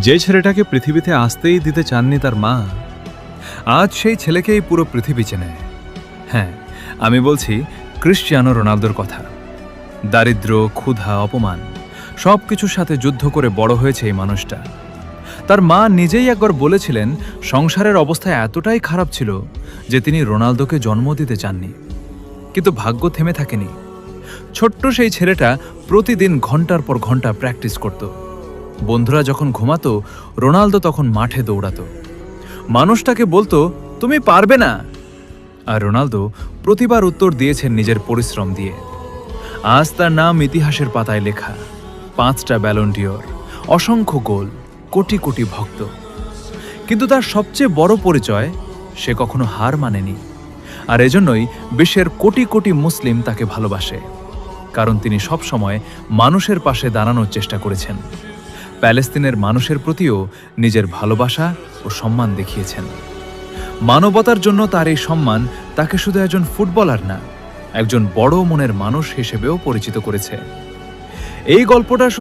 যে ছেলেটাকে পৃথিবীতে আসতেই দিতে চাননি তার মা, আজ সেই ছেলেকেই পুরো পৃথিবী চেনে। হ্যাঁ, আমি বলছি ক্রিশ্চিয়ানো রোনালদোর কথা। দারিদ্র্য, ক্ষুধা, অপমান সবকিছুর সাথে যুদ্ধ করে বড় হয়েছে এই মানুষটা। তার মা নিজেই একবার বলেছিলেন সংসারের অবস্থা এতটাই খারাপ ছিল যে তিনি রোনালদোকে জন্ম দিতে চাননি। কিন্তু ভাগ্য থেমে থাকেনি। ছোট্ট সেই ছেলেটা প্রতিদিন ঘন্টার পর ঘন্টা প্র্যাকটিস করত। বন্ধুরা যখন ঘুমাতো, রোনালদো তখন মাঠে দৌড়াতো। মানুষটাকে বলতো, তুমি পারবে না। আর রোনালদো প্রতিবার উত্তর দিয়েছেন নিজের পরিশ্রম দিয়ে। আজ তার নাম ইতিহাসের পাতায় লেখা। 5টা ব্যালন ডিওর, অসংখ্য গোল, কোটি কোটি ভক্ত। কিন্তু তার সবচেয়ে বড় পরিচয়, সে কখনো হার মানেনি। আর এজন্যই বিশ্বের কোটি কোটি মুসলিম তাকে ভালোবাসে, কারণ তিনি সব সময় মানুষের পাশে দাঁড়ানোর চেষ্টা করেছেন। প্যালেস্তিনের মানুষের প্রতিও নিজের ভালোবাসা ও সম্মান দেখিয়েছেন। মানবতার জন্য তার এই সম্মান তাকে শুধু একজন ফুটবলার না, একজন বড় মনের মানুষ হিসেবেও পরিচিত করেছে। এই গল্পটা